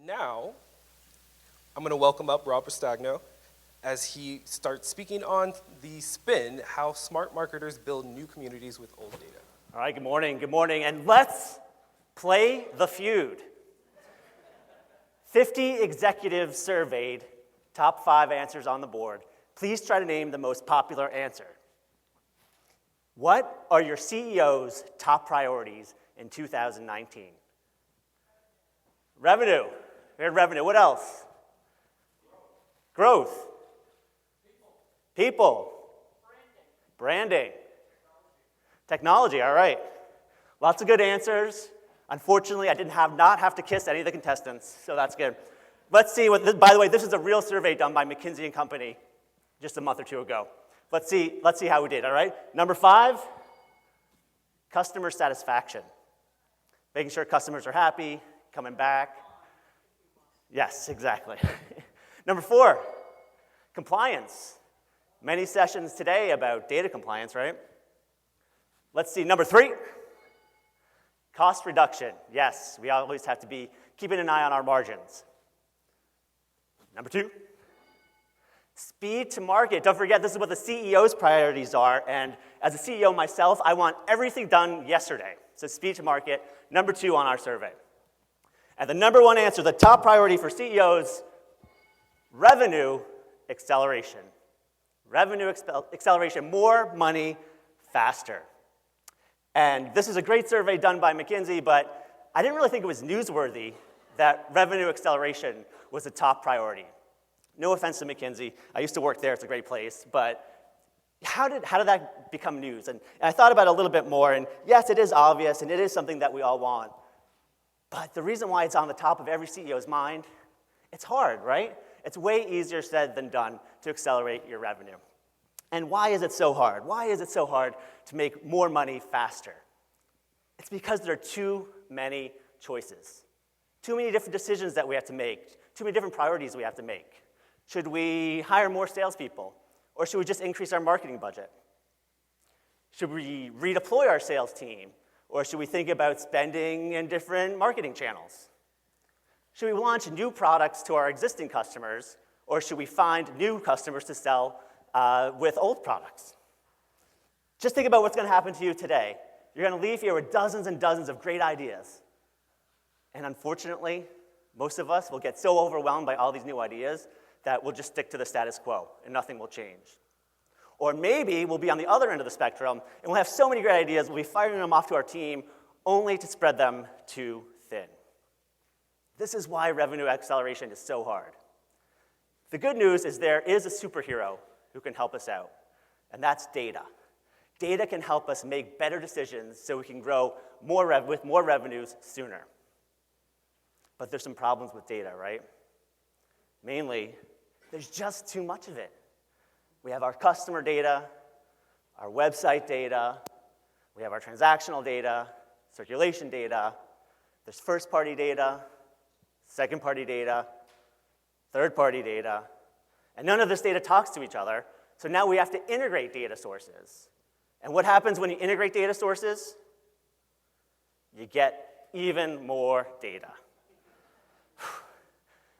Now, I'm going to welcome up Rob Restagno as he starts speaking on the spin, how smart marketers build new communities with old data. All right, good morning, and let's play the feud. 50 executives surveyed, top 5 answers on the board. Please try to name the most popular answer. What are your CEO's top priorities in 2019? Revenue. We had revenue. What else? Growth. People. Branding. Technology, all right. Lots of good answers. Unfortunately, I did not have to kiss any of the contestants, so that's good. Let's see by the way, this is a real survey done by McKinsey & Company just a month or two ago. Let's see how we did, all right? Number 5, customer satisfaction. Making sure customers are happy, coming back. Yes, exactly. Number 4, compliance. Many sessions today about data compliance, right? Let's see, number 3, cost reduction. Yes, we always have to be keeping an eye on our margins. Number 2, speed to market. Don't forget, this is what the CEO's priorities are, and as a CEO myself, I want everything done yesterday. So speed to market, number 2 on our survey. And the number 1 answer, the top priority for CEOs, revenue acceleration. Revenue acceleration, more money, faster. And this is a great survey done by McKinsey, but I didn't really think it was newsworthy that revenue acceleration was a top priority. No offense to McKinsey, I used to work there, it's a great place, but how did that become news? And I thought about it a little bit more, and yes, it is obvious, and it is something that we all want. But the reason why it's on the top of every CEO's mind, it's hard, right? It's way easier said than done to accelerate your revenue. And why is it so hard? Why is it so hard to make more money faster? It's because there are too many choices, too many different decisions that we have to make, too many different priorities we have to make. Should we hire more salespeople? Or should we just increase our marketing budget? Should we redeploy our sales team? Or should we think about spending in different marketing channels? Should we launch new products to our existing customers? Or should we find new customers to sell with old products? Just think about what's going to happen to you today. You're going to leave here with dozens and dozens of great ideas. And unfortunately, most of us will get so overwhelmed by all these new ideas that we'll just stick to the status quo and nothing will change. Or maybe we'll be on the other end of the spectrum and we'll have so many great ideas, we'll be firing them off to our team only to spread them too thin. This is why revenue acceleration is so hard. The good news is there is a superhero who can help us out, and that's data. Data can help us make better decisions so we can grow with more revenues sooner. But there's some problems with data, right? Mainly, there's just too much of it. We have our customer data, our website data, we have our transactional data, circulation data, there's first-party data, second-party data, third-party data, and none of this data talks to each other, so now we have to integrate data sources. And what happens when you integrate data sources? You get even more data.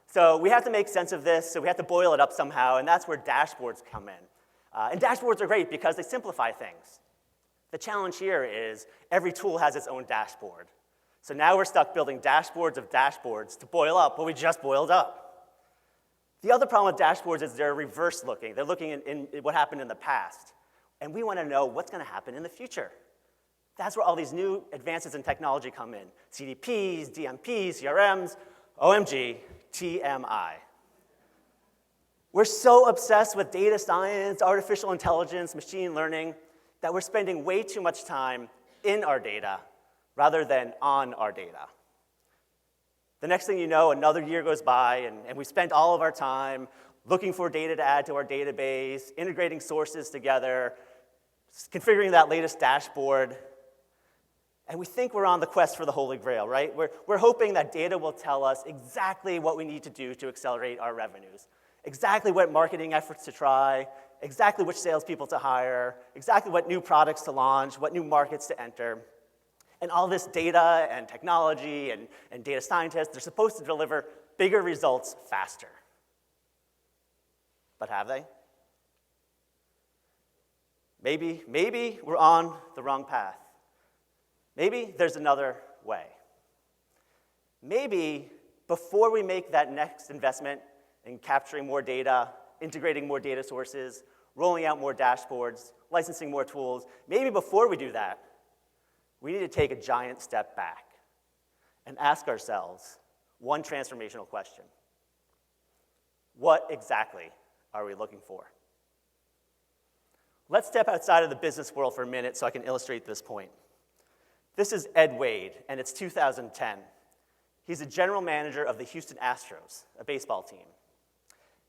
So we have to make sense of this, so we have to boil it up somehow, and that's where dashboards come in. And dashboards are great because they simplify things. The challenge here is every tool has its own dashboard. So now we're stuck building dashboards of dashboards to boil up what we just boiled up. The other problem with dashboards is they're reverse looking. They're looking in what happened in the past. And we want to know what's going to happen in the future. That's where all these new advances in technology come in. CDPs, DMPs, CRMs, OMG, TMI. We're so obsessed with data science, artificial intelligence, machine learning, that we're spending way too much time in our data rather than on our data. The next thing you know, another year goes by, and we spent all of our time looking for data to add to our database, integrating sources together, configuring that latest dashboard, and we think we're on the quest for the Holy Grail, right? We're hoping that data will tell us exactly what we need to do to accelerate our revenues, exactly what marketing efforts to try, exactly which salespeople to hire, exactly what new products to launch, what new markets to enter. And all this data and technology and data scientists, they're supposed to deliver bigger results faster. But have they? Maybe we're on the wrong path. Maybe there's another way. Maybe before we make that next investment in capturing more data, integrating more data sources, rolling out more dashboards, licensing more tools, maybe before we do that, we need to take a giant step back and ask ourselves one transformational question. What exactly are we looking for? Let's step outside of the business world for a minute so I can illustrate this point. This is Ed Wade, and it's 2010. He's a general manager of the Houston Astros, a baseball team.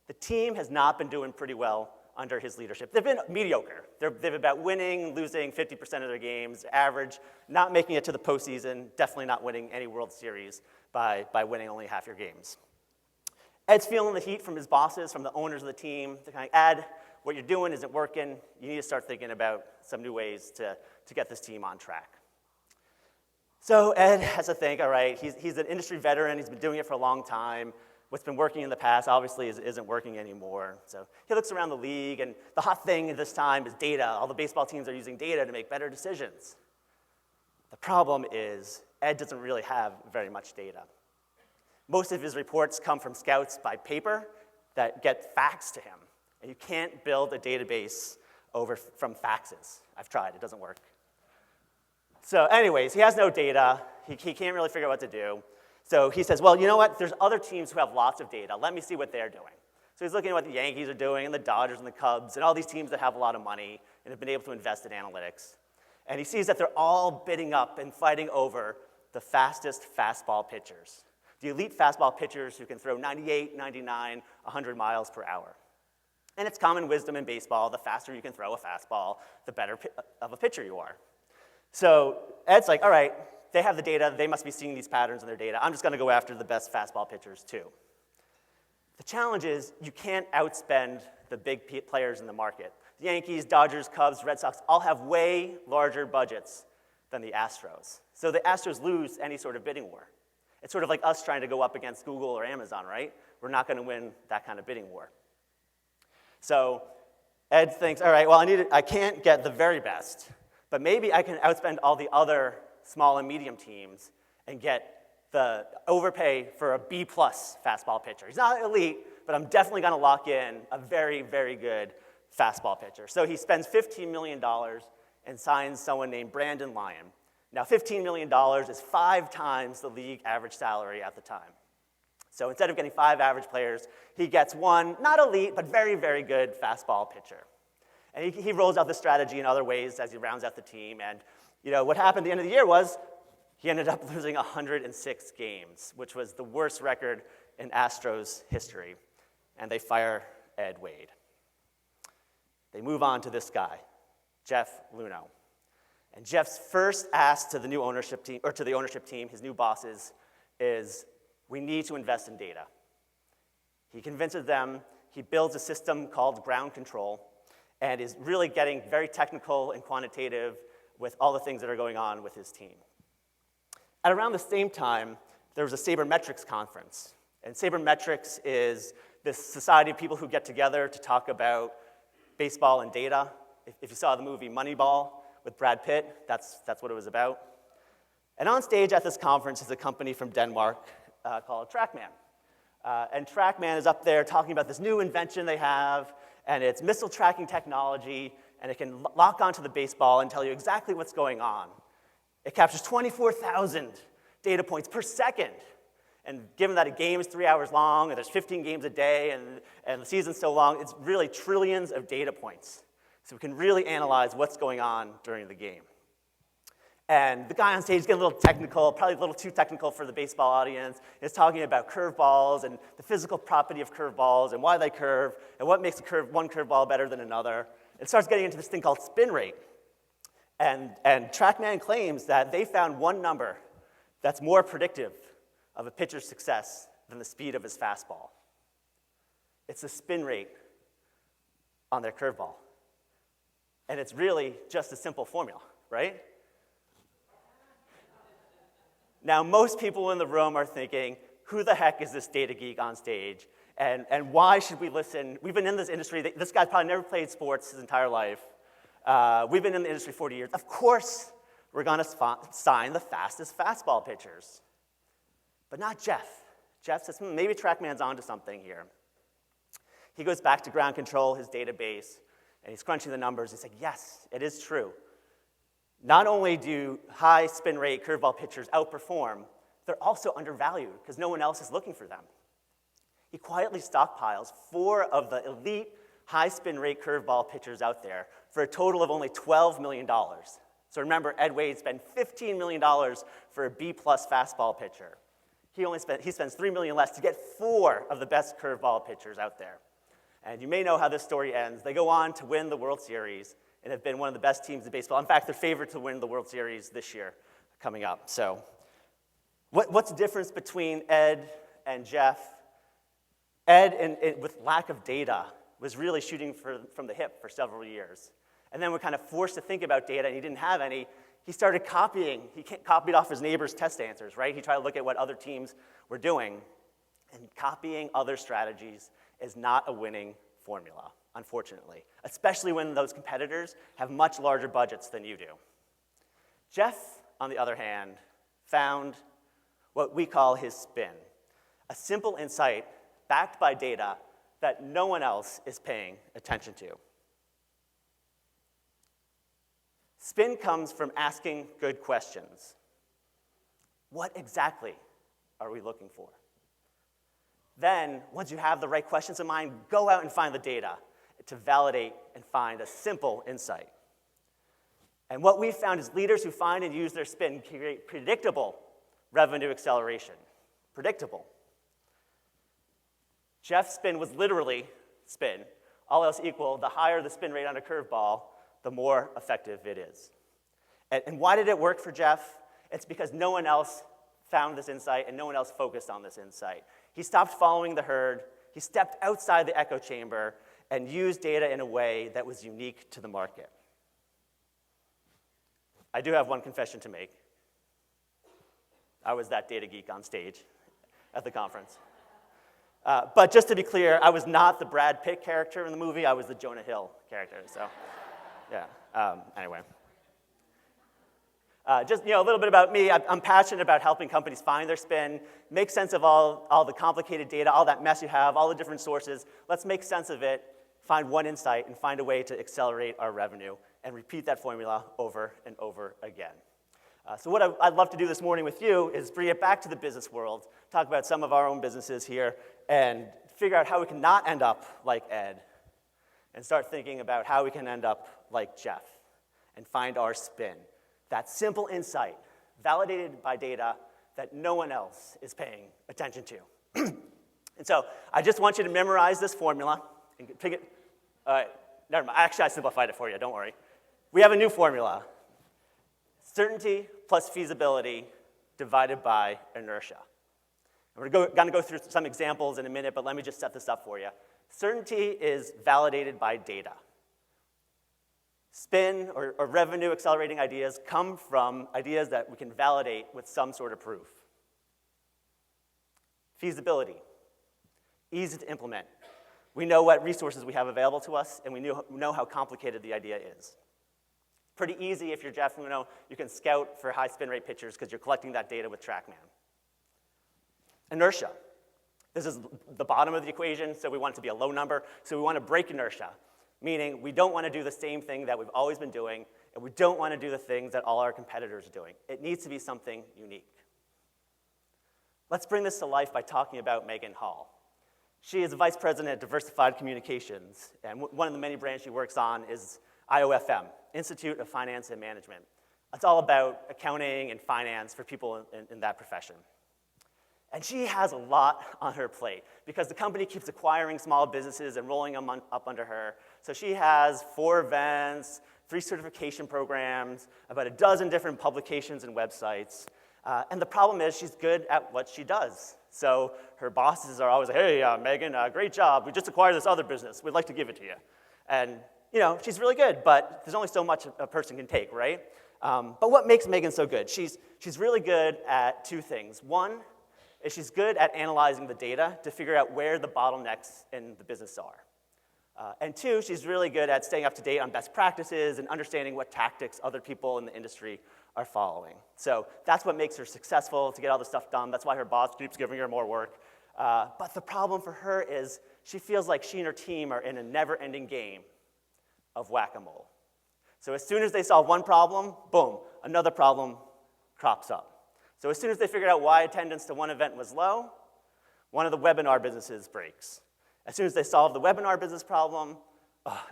The team has not been doing pretty well under his leadership. They've been mediocre. They've been about winning, losing 50% of their games, average, not making it to the postseason, definitely not winning any World Series by winning only half your games. Ed's feeling the heat from his bosses, from the owners of the team. They're kind of, Ed, what you're doing isn't working. You need to start thinking about some new ways to get this team on track. So Ed has to think, all right, he's an industry veteran. He's been doing it for a long time. What's been working in the past obviously isn't working anymore. So he looks around the league, and the hot thing at this time is data. All the baseball teams are using data to make better decisions. The problem is Ed doesn't really have very much data. Most of his reports come from scouts by paper that get faxed to him. And you can't build a database from faxes. I've tried, it doesn't work. So anyways, he has no data. He can't really figure out what to do. So he says, well, you know what? There's other teams who have lots of data. Let me see what they're doing. So he's looking at what the Yankees are doing, and the Dodgers and the Cubs, and all these teams that have a lot of money and have been able to invest in analytics. And he sees that they're all bidding up and fighting over the fastest fastball pitchers. The elite fastball pitchers who can throw 98, 99, 100 miles per hour. And it's common wisdom in baseball, the faster you can throw a fastball, the better of a pitcher you are. So Ed's like, all right, they have the data, they must be seeing these patterns in their data. I'm just gonna go after the best fastball pitchers too. The challenge is you can't outspend the big players in the market. The Yankees, Dodgers, Cubs, Red Sox all have way larger budgets than the Astros. So the Astros lose any sort of bidding war. It's sort of like us trying to go up against Google or Amazon, right? We're not gonna win that kind of bidding war. So Ed thinks, all right, well, I can't get the very best, but maybe I can outspend all the other small and medium teams and get the overpay for a B-plus fastball pitcher. He's not elite, but I'm definitely gonna lock in a very, very good fastball pitcher. So he spends $15 million and signs someone named Brandon Lyon. Now, $15 million is 5 times the league average salary at the time. So instead of getting 5 average players, he gets one, not elite, but very, very good fastball pitcher. And he rolls out this strategy in other ways as he rounds out the team. And what happened at the end of the year was he ended up losing 106 games, which was the worst record in Astros history. And they fire Ed Wade. They move on to this guy, Jeff Luhnow. And Jeff's first ask to the new ownership team, or to the ownership team, his new bosses, is we need to invest in data. He convinces them, he builds a system called ground control, and is really getting very technical and quantitative with all the things that are going on with his team. At around the same time, there was a Sabermetrics conference. And Sabermetrics is this society of people who get together to talk about baseball and data. If you saw the movie Moneyball with Brad Pitt, that's what it was about. And on stage at this conference is a company from Denmark called TrackMan. And TrackMan is up there talking about this new invention they have, and it's missile tracking technology, and it can lock onto the baseball and tell you exactly what's going on. It captures 24,000 data points per second. And given that a game is 3 hours long, and there's 15 games a day, and the season's so long, it's really trillions of data points. So we can really analyze what's going on during the game. And the guy on stage is getting a little technical, probably a little too technical for the baseball audience. He's talking about curveballs and the physical property of curveballs and why they curve and what makes one curveball better than another. It starts getting into this thing called spin rate. And TrackMan claims that they found one number that's more predictive of a pitcher's success than the speed of his fastball. It's the spin rate on their curveball. And it's really just a simple formula, right? Now, most people in the room are thinking, who the heck is this data geek on stage? And why should we listen? We've been in this industry. This guy's probably never played sports his entire life. We've been in the industry 40 years. Of course, we're going to sign the fastest fastball pitchers. But not Jeff. Jeff says, maybe TrackMan's onto something here. He goes back to ground control, his database, and he's crunching the numbers. He's like, yes, it is true. Not only do high spin rate curveball pitchers outperform, they're also undervalued because no one else is looking for them. He quietly stockpiles 4 of the elite high spin rate curveball pitchers out there for a total of only $12 million. So remember, Ed Wade spent $15 million for a B-plus fastball pitcher. He spends $3 million less to get 4 of the best curveball pitchers out there. And you may know how this story ends. They go on to win the World Series and have been one of the best teams in baseball. In fact, they're favored to win the World Series this year coming up. So what's the difference between Ed and Jeff? Ed, with lack of data, was really shooting from the hip for several years. And then we're kind of forced to think about data, and he didn't have any. He started copying. He copied off his neighbor's test answers, right? He tried to look at what other teams were doing. And copying other strategies is not a winning formula, unfortunately, especially when those competitors have much larger budgets than you do. Jeff, on the other hand, found what we call his spin, a simple insight backed by data that no one else is paying attention to. Spin comes from asking good questions. What exactly are we looking for? Then, once you have the right questions in mind, go out and find the data to validate and find a simple insight. And what we've found is leaders who find and use their spin create predictable revenue acceleration. Predictable. Jeff's spin was literally spin. All else equal, the higher the spin rate on a curveball, the more effective it is. And why did it work for Jeff? It's because no one else found this insight and no one else focused on this insight. He stopped following the herd, he stepped outside the echo chamber and used data in a way that was unique to the market. I do have one confession to make. I was that data geek on stage at the conference. But just to be clear, I was not the Brad Pitt character in the movie, I was the Jonah Hill character, so yeah, anyway. Just a little bit about me. I'm passionate about helping companies find their spin, make sense of all the complicated data, all that mess you have, all the different sources. Let's make sense of it, find one insight, and find a way to accelerate our revenue, and repeat that formula over and over again. So what I'd love to do this morning with you is bring it back to the business world, talk about some of our own businesses here, and figure out how we can not end up like Ed, and start thinking about how we can end up like Jeff, and find our spin. That simple insight, validated by data that no one else is paying attention to. And so I just want you to memorize this formula and pick it. Never mind. Actually, I simplified it for you. Don't worry. We have a new formula. Certainty plus feasibility divided by inertia. And we're going to go through some examples in a minute, but let me just set this up for you. Certainty is validated by data. Spin or revenue accelerating ideas come from ideas that we can validate with some sort of proof. Feasibility, easy to implement. We know what resources we have available to us, and we know how complicated the idea is. Pretty easy if you're Jeff, you can scout for high spin rate pitchers because you're collecting that data with TrackMan. Inertia. This is the bottom of the equation, so we want it to be a low number, so we want to break inertia. Meaning, we don't want to do the same thing that we've always been doing, and we don't want to do the things that all our competitors are doing. It needs to be something unique. Let's bring this to life by talking about Megan Hall. She is the Vice President of Diversified Communications, and one of the many brands she works on is IOFM, Institute of Finance and Management. It's all about accounting and finance for people in that profession. And she has a lot on her plate because the company keeps acquiring small businesses and rolling them up under her. So she has 4 events, 3 certification programs, about a dozen different publications and websites. And the problem is she's good at what she does. So her bosses are always like, hey, Megan, great job. We just acquired this other business. We'd like to give it to you. And she's really good, but there's only so much a person can take, right? But what makes Megan so good? She's really good at 2 things. One is she's good at analyzing the data to figure out where the bottlenecks in the business are. And two, she's really good at staying up to date on best practices and understanding what tactics other people in the industry are following. So that's what makes her successful to get all this stuff done. That's why her boss keeps giving her more work. But the problem for her is she feels like she and her team are in a never-ending game of whack-a-mole. So as soon as they solve one problem, boom, another problem crops up. So as soon as they figured out why attendance to one event was low, one of the webinar businesses breaks. As soon as they solve the webinar business problem,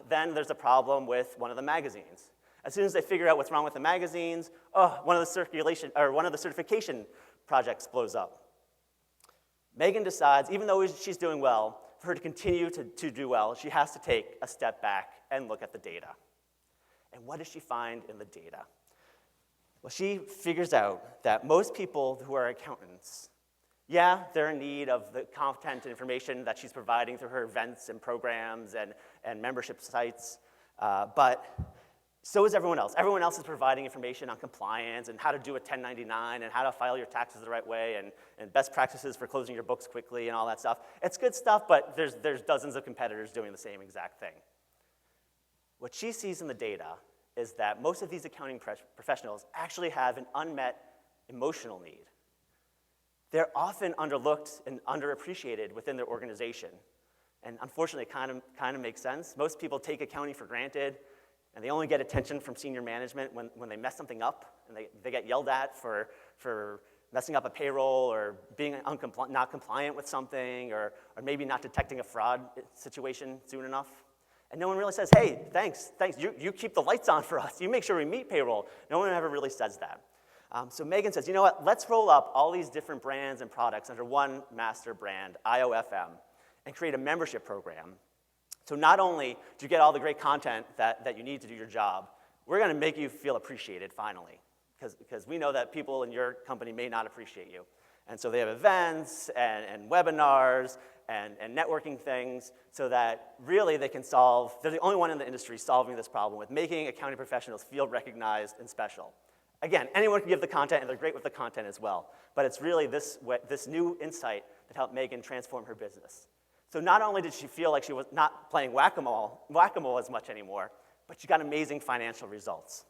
then there's a problem with one of the magazines. As soon as they figure out what's wrong with the magazines, one of the certification projects blows up. Megan decides, even though she's doing well, for her to continue to do well, she has to take a step back and look at the data. And what does she find in the data? Well, she figures out that most people who are accountants, yeah, they're in need of the content and information that she's providing through her events and programs and membership sites, but so is everyone else. Everyone else is providing information on compliance and how to do a 1099 and how to file your taxes the right way and best practices for closing your books quickly and all that stuff. It's good stuff, but there's dozens of competitors doing the same exact thing. What she sees in the data is that most of these accounting professionals actually have an unmet emotional need. They're often underlooked and underappreciated within their organization. And unfortunately, it kind of makes sense. Most people take accounting for granted, and they only get attention from senior management when they mess something up, and they get yelled at for messing up a payroll or being not compliant with something or maybe not detecting a fraud situation soon enough. And no one really says, hey, thanks, you keep the lights on for us. You make sure we meet payroll. No one ever really says that. So Megan says, you know what, let's roll up all these different brands and products under one master brand, IOFM, and create a membership program. So not only do you get all the great content that you need to do your job, we're going to make you feel appreciated finally, because we know that people in your company may not appreciate you. And so they have events and webinars and networking things so that really they're the only one in the industry solving this problem with making accounting professionals feel recognized and special. Again, anyone can give the content, and they're great with the content as well. But it's really this new insight that helped Megan transform her business. So not only did she feel like she was not playing whack-a-mole as much anymore, but she got amazing financial results.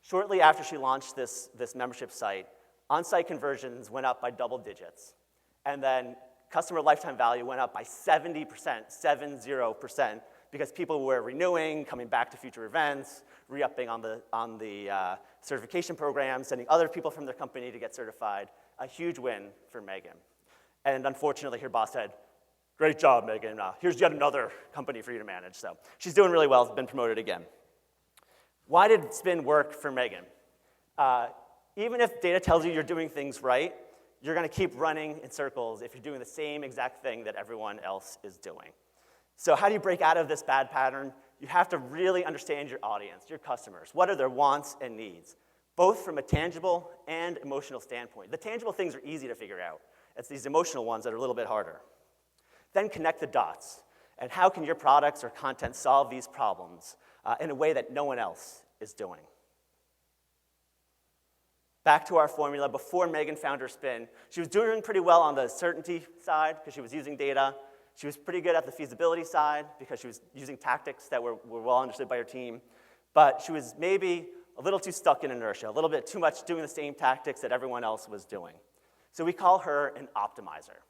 Shortly after she launched this membership site, on-site conversions went up by double digits. And then customer lifetime value went up by 70%, 70%, because people were renewing, coming back to future events, re-upping on the certification program, sending other people from their company to get certified. A huge win for Megan. And unfortunately, her boss said, great job, Megan. Here's yet another company for you to manage. So she's doing really well, has been promoted again. Why did Spin work for Megan? Even if data tells you you're doing things right, you're going to keep running in circles if you're doing the same exact thing that everyone else is doing. So how do you break out of this bad pattern? You have to really understand your audience, your customers. What are their wants and needs, both from a tangible and emotional standpoint? The tangible things are easy to figure out. It's these emotional ones that are a little bit harder. Then connect the dots. And how can your products or content solve these problems in a way that no one else is doing? Back to our formula, before Megan found her Spin, she was doing pretty well on the certainty side because she was using data. She was pretty good at the feasibility side because she was using tactics that were well understood by her team. But she was maybe a little too stuck in inertia, a little bit too much doing the same tactics that everyone else was doing. So we call her an optimizer.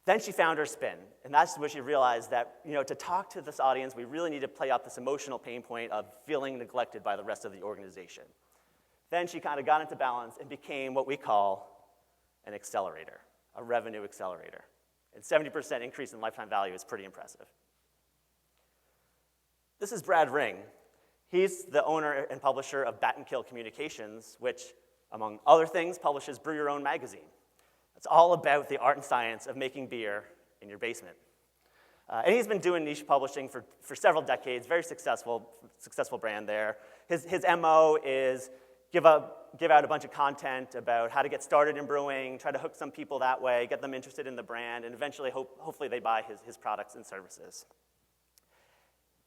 Then she found her Spin, and that's where she realized that, to talk to this audience, we really need to play up this emotional pain point of feeling neglected by the rest of the organization. Then she kind of got into balance and became what we call an accelerator, a revenue accelerator. And 70% increase in lifetime value is pretty impressive. This is Brad Ring. He's the owner and publisher of Bat and Kill Communications, which, among other things, publishes Brew Your Own magazine. It's all about the art and science of making beer in your basement. And he's been doing niche publishing for several decades, very successful brand there. His MO is give out a bunch of content about how to get started in brewing, try to hook some people that way, get them interested in the brand, and eventually, hopefully they buy his products and services.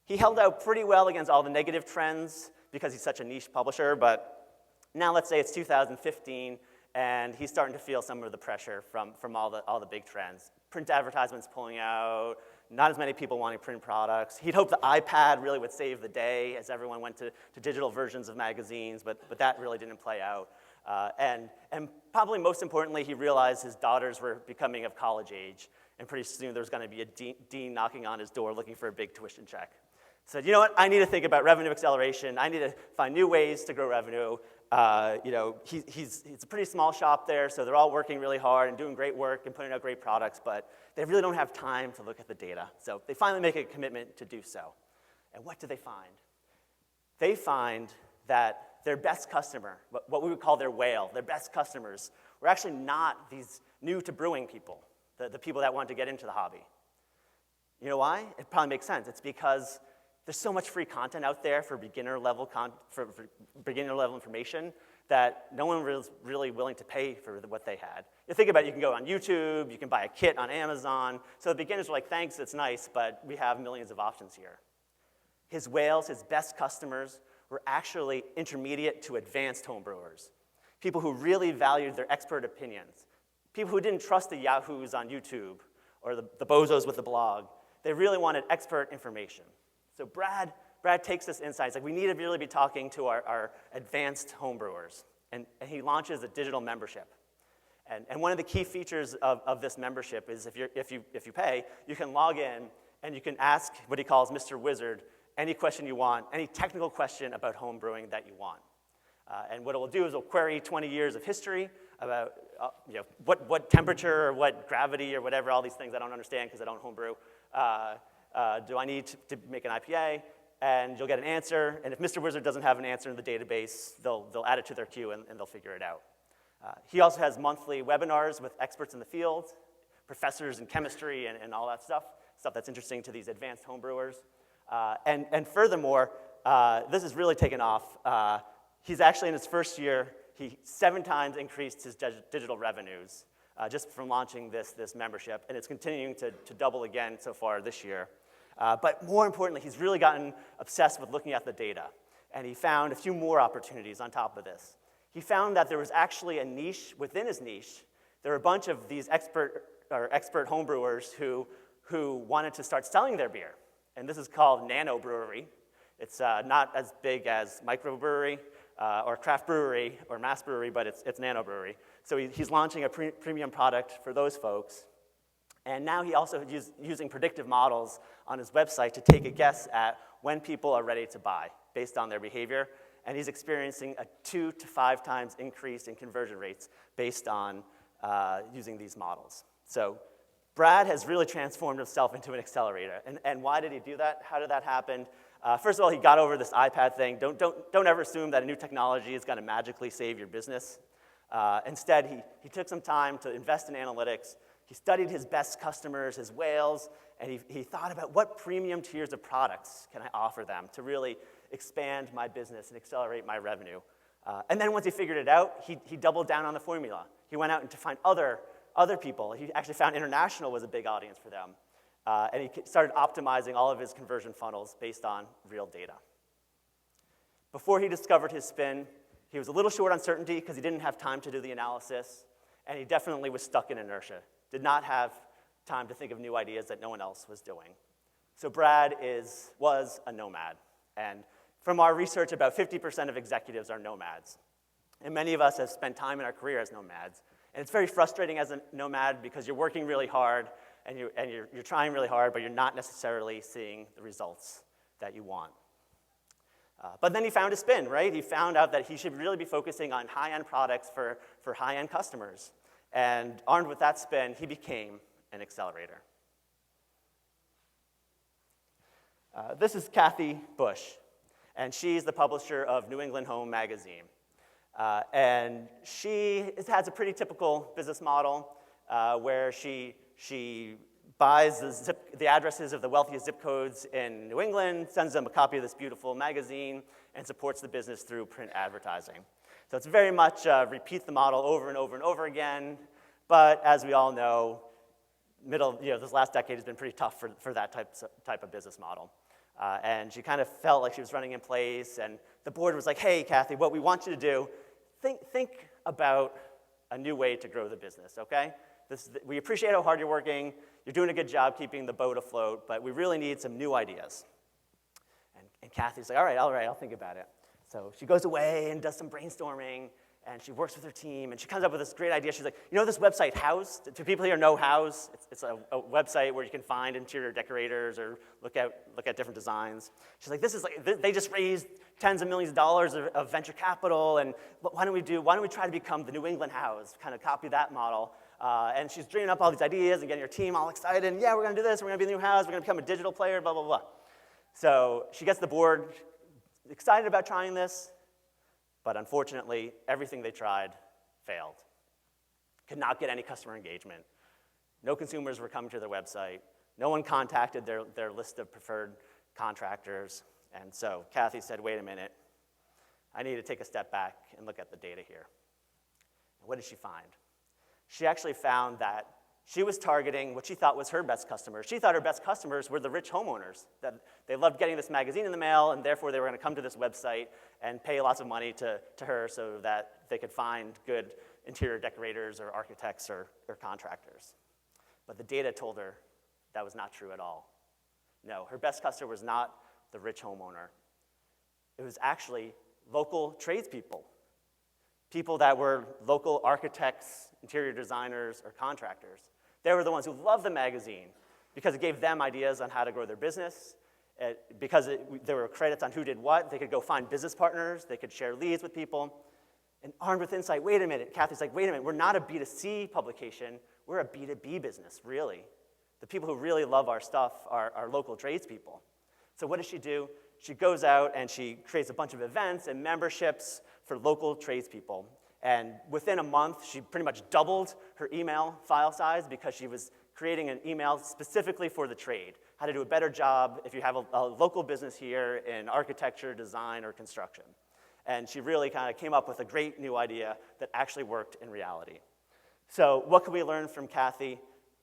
He held out pretty well against all the negative trends because he's such a niche publisher, but now let's say it's 2015, and he's starting to feel some of the pressure from all the big trends. Print advertisements pulling out, not as many people wanting print products. He'd hoped the iPad really would save the day as everyone went to digital versions of magazines, but that really didn't play out. And probably most importantly, he realized his daughters were becoming of college age, and pretty soon there was going to be a dean knocking on his door looking for a big tuition check. He said, you know what, I need to think about revenue acceleration. I need to find new ways to grow revenue. He's a pretty small shop there, so they're all working really hard and doing great work and putting out great products, but they really don't have time to look at the data. So they finally make a commitment to do so. And what do they find? They find that their best customer, what we would call their whale, their best customers, were actually not these new to brewing people, the people that want to get into the hobby. You know why? It probably makes sense. It's because there's so much free content out there for beginner level information that no one was really willing to pay for what they had. You think about it, you can go on YouTube, you can buy a kit on Amazon. So the beginners were like, thanks, it's nice, but we have millions of options here. His whales, his best customers, were actually intermediate to advanced homebrewers, people who really valued their expert opinions, people who didn't trust the yahoos on YouTube or the bozos with the blog. They really wanted expert information. So Brad takes this insight. He's like, we need to really be talking to our advanced homebrewers. And he launches a digital membership. And one of the key features of this membership is if you pay, you can log in and you can ask what he calls Mr. Wizard any question you want, any technical question about homebrewing that you want. And what it will do is it will query 20 years of history about what temperature or what gravity or whatever, all these things I don't understand because I don't homebrew. Do I need to make an IPA? And you'll get an answer. And if Mr. Wizard doesn't have an answer in the database, they'll add it to their queue and they'll figure it out. He also has monthly webinars with experts in the field, professors in chemistry and all that stuff that's interesting to these advanced homebrewers. And furthermore, this has really taken off. He's actually in his first year, he 7 times increased his digital revenues just from launching this membership, and it's continuing to double again so far this year. But more importantly, he's really gotten obsessed with looking at the data, and he found a few more opportunities on top of this. He found that there was actually a niche within his niche. There were a bunch of these expert homebrewers who wanted to start selling their beer, and this is called nano brewery. It's not as big as microbrewery or craft brewery or mass brewery, but it's nano brewery. So he's launching a premium product for those folks. And now he also is using predictive models on his website to take a guess at when people are ready to buy based on their behavior. And he's experiencing a 2 to 5 times increase in conversion rates based on using these models. So Brad has really transformed himself into an accelerator. And why did he do that? How did that happen? First of all, he got over this iPad thing. Don't ever assume that a new technology is going to magically save your business. Instead, he took some time to invest in analytics. He studied his best customers, his whales, and he thought about what premium tiers of products can I offer them to really expand my business and accelerate my revenue. And then once he figured it out, he doubled down on the formula. He went out and to find other people. He actually found international was a big audience for them. And he started optimizing all of his conversion funnels based on real data. Before he discovered his spin, he was a little short on certainty because he didn't have time to do the analysis, and he definitely was stuck in inertia. Did not have time to think of new ideas that no one else was doing. So Brad was a nomad. And from our research, about 50% of executives are nomads. And many of us have spent time in our career as nomads. And it's very frustrating as a nomad because you're working really hard and you're trying really hard, but you're not necessarily seeing the results that you want. But then he found a spin, right? He found out that he should really be focusing on high-end products for high-end customers. And armed with that spin, he became an accelerator. This is Kathy Bush, and she's the publisher of New England Home magazine. And she has a pretty typical business model where she buys the addresses of the wealthiest zip codes in New England, sends them a copy of this beautiful magazine, and supports the business through print advertising. So it's very much repeat the model over and over and over again, but as we all know, this last decade has been pretty tough for that type of business model. And she kind of felt like she was running in place, and the board was like, hey, Kathy, what we want you to do, think about a new way to grow the business, okay? We appreciate how hard you're working. You're doing a good job keeping the boat afloat, but we really need some new ideas. And Kathy's like, all right, I'll think about it. So she goes away and does some brainstorming, and she works with her team, and she comes up with this great idea. She's like, you know this website, Houzz? Do people here know Houzz? It's a website where you can find interior decorators or look at different designs. She's like, this is like, they just raised tens of millions of dollars of venture capital, and why don't we try to become the New England Houzz, kind of copy that model. And she's dreaming up all these ideas and getting her team all excited, and yeah, we're gonna do this, we're gonna be the new Houzz, we're gonna become a digital player, blah, blah, blah. So she gets the board excited about trying this, but unfortunately, everything they tried failed. Could not get any customer engagement. No consumers were coming to their website. No one contacted their list of preferred contractors. And so Kathy said, wait a minute, I need to take a step back and look at the data here. And what did she find? She actually found that she was targeting what she thought was her best customers. She thought her best customers were the rich homeowners, that they loved getting this magazine in the mail, and therefore they were going to come to this website and pay lots of money to her so that they could find good interior decorators or architects or contractors. But the data told her that was not true at all. No, her best customer was not the rich homeowner. It was actually local tradespeople, people that were local architects, interior designers, or contractors. They were the ones who loved the magazine because it gave them ideas on how to grow their business. There were credits on who did what. They could go find business partners. They could share leads with people. And armed with insight, wait a minute, Kathy's like, wait a minute, we're not a B2C publication. We're a B2B business, really. The people who really love our stuff are local tradespeople. So what does she do? She goes out and she creates a bunch of events and memberships for local tradespeople. And within a month, she pretty much doubled her email file size because she was creating an email specifically for the trade, how to do a better job if you have a local business here in architecture, design, or construction. And she really kind of came up with a great new idea that actually worked in reality. So what can we learn from Kathy?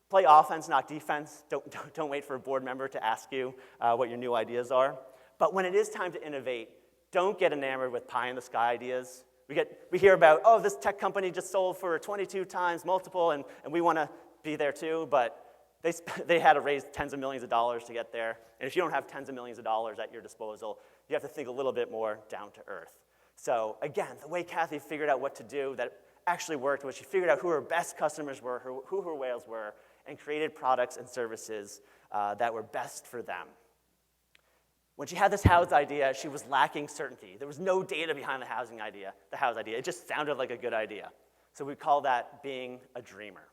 Play offense, not defense. Don't wait for a board member to ask you what your new ideas are. But when it is time to innovate, don't get enamored with pie-in-the-sky ideas. We hear about, oh, this tech company just sold for 22 times multiple, and we want to be there too, but they had to raise tens of millions of dollars to get there. And if you don't have tens of millions of dollars at your disposal, you have to think a little bit more down to earth. So again, the way Kathy figured out what to do that actually worked was she figured out who her best customers were, who her whales were, and created products and services that were best for them. When she had this Houzz idea, she was lacking certainty. There was no data behind the Houzz idea. It just sounded like a good idea. So we call that being a dreamer.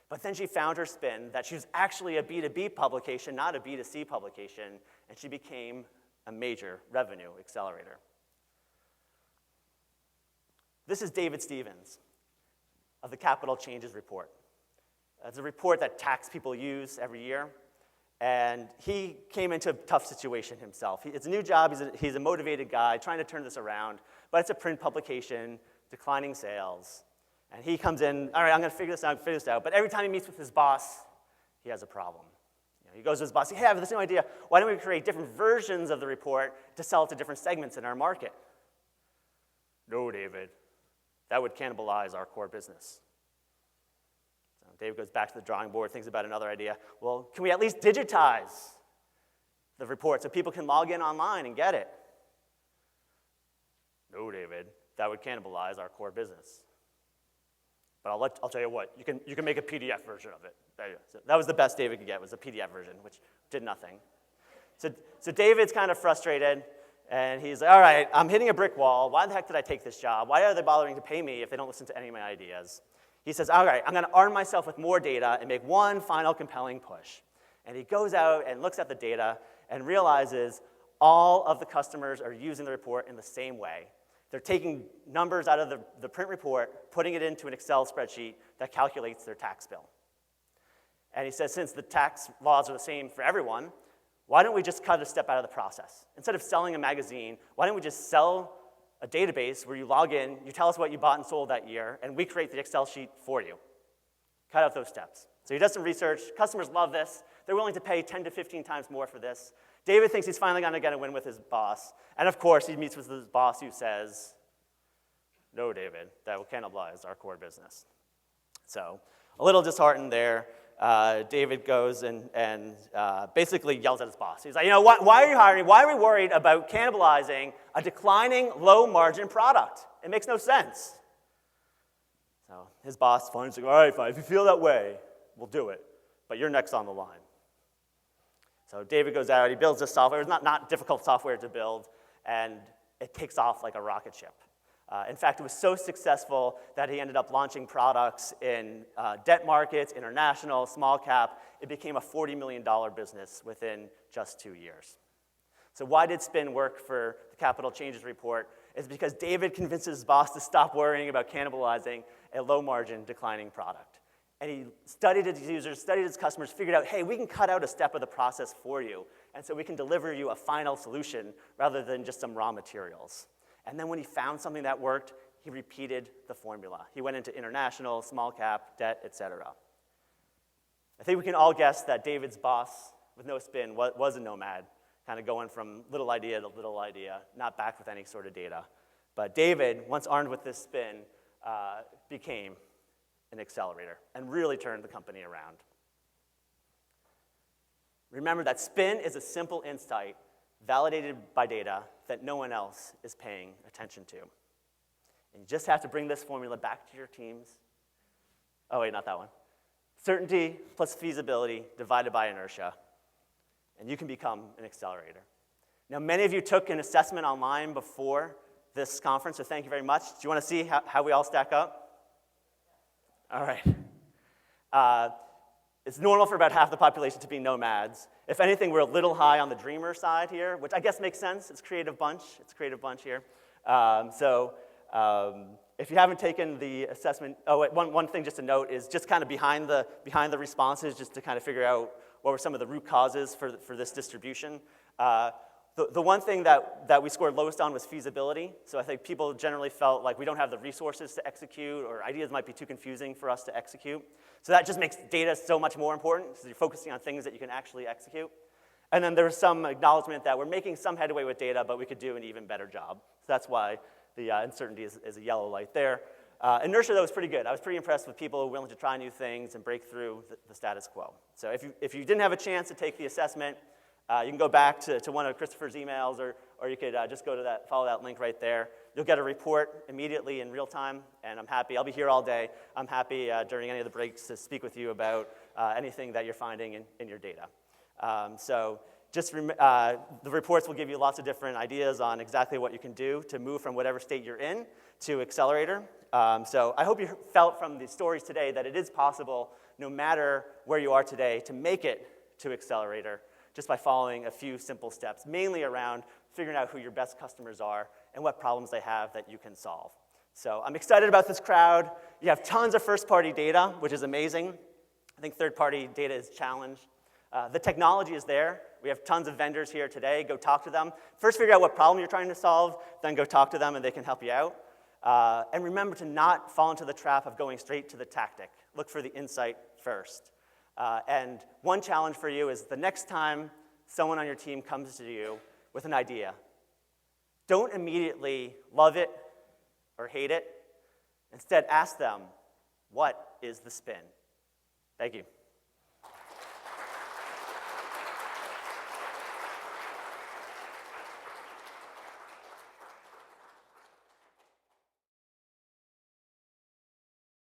But then she found her spin that she was actually a B2B publication, not a B2C publication, and she became a major revenue accelerator. This is David Stevens of the Capital Changes Report. It's a report that tax people use every year. And he came into a tough situation himself. It's a new job. He's a motivated guy trying to turn this around. But it's a print publication, declining sales. And he comes in, all right, I'm going to figure this out. But every time he meets with his boss, he has a problem. He goes to his boss, hey, I have this new idea. Why don't we create different versions of the report to sell to different segments in our market? No, David. That would cannibalize our core business. David goes back to the drawing board, thinks about another idea. Well, can we at least digitize the report so people can log in online and get it? No, David, that would cannibalize our core business. But I'll tell you what, you can make a PDF version of it. So that was the best David could get, was a PDF version, which did nothing. So David's kind of frustrated, and he's like, all right, I'm hitting a brick wall. Why the heck did I take this job? Why are they bothering to pay me if they don't listen to any of my ideas? He says, all right, I'm going to arm myself with more data and make one final compelling push. And he goes out and looks at the data and realizes all of the customers are using the report in the same way. They're taking numbers out of the print report, putting it into an Excel spreadsheet that calculates their tax bill. And he says, since the tax laws are the same for everyone, why don't we just cut a step out of the process? Instead of selling a magazine, why don't we just sell a database where you log in, you tell us what you bought and sold that year, and we create the Excel sheet for you. Cut out those steps. So he does some research. Customers love this. They're willing to pay 10 to 15 times more for this. David thinks he's finally going to get a win with his boss. And of course, he meets with his boss who says, no, David, that will cannibalize our core business. So a little disheartened there. David goes and basically yells at his boss. He's like, why are you hiring? Why are we worried about cannibalizing a declining low-margin product? It makes no sense. So his boss finally like, all right, fine, if you feel that way, we'll do it, but you're next on the line. So David goes out, he builds this software. It's not difficult software to build, and it takes off like a rocket ship. In fact, it was so successful that he ended up launching products in debt markets, international, small cap. It became a $40 million business within just 2 years. So why did Spin work for the Capital Changes report? It's because David convinced his boss to stop worrying about cannibalizing a low-margin, declining product. And he studied his users, studied his customers, figured out, hey, we can cut out a step of the process for you, and so we can deliver you a final solution rather than just some raw materials. And then when he found something that worked, he repeated the formula. He went into international, small cap, debt, et cetera. I think we can all guess that David's boss with no spin was a nomad, kind of going from little idea to little idea, not backed with any sort of data. But David, once armed with this spin, became an accelerator and really turned the company around. Remember that spin is a simple insight validated by data that no one else is paying attention to. And you just have to bring this formula back to your teams. Oh, wait, not that one. Certainty plus feasibility divided by inertia, and you can become an accelerator. Now, many of you took an assessment online before this conference, so thank you very much. Do you want to see how we all stack up? All right. It's normal for about half the population to be nomads. If anything, we're a little high on the dreamer side here, which I guess makes sense. It's a creative bunch. Here. If you haven't taken the assessment, one thing just to note is just kind of behind the responses, just to kind of figure out what were some of the root causes for this distribution. The one thing that we scored lowest on was feasibility. So I think people generally felt like we don't have the resources to execute, or ideas might be too confusing for us to execute. So that just makes data so much more important, so you're focusing on things that you can actually execute. And then there was some acknowledgement that we're making some headway with data, but we could do an even better job. So that's why the uncertainty is a yellow light there. Inertia, though, was pretty good. I was pretty impressed with people who are willing to try new things and break through the status quo. So if you didn't have a chance to take the assessment, you can go back to one of Christopher's emails, or you could just go to follow that link right there. You'll get a report immediately in real time, and I'm happy. I'll be here all day. I'm happy during any of the breaks to speak with you about anything that you're finding in your data. The reports will give you lots of different ideas on exactly what you can do to move from whatever state you're in to accelerator. So I hope you felt from the stories today that it is possible, no matter where you are today, to make it to accelerator just by following a few simple steps, mainly around figuring out who your best customers are and what problems they have that you can solve. So I'm excited about this crowd. You have tons of first-party data, which is amazing. I think third-party data is challenged. The technology is there. We have tons of vendors here today. Go talk to them. First, figure out what problem you're trying to solve, then go talk to them, and they can help you out. And remember to not fall into the trap of going straight to the tactic. Look for the insight first. And one challenge for you is the next time someone on your team comes to you with an idea, don't immediately love it or hate it. Instead, ask them, what is the spin? Thank you.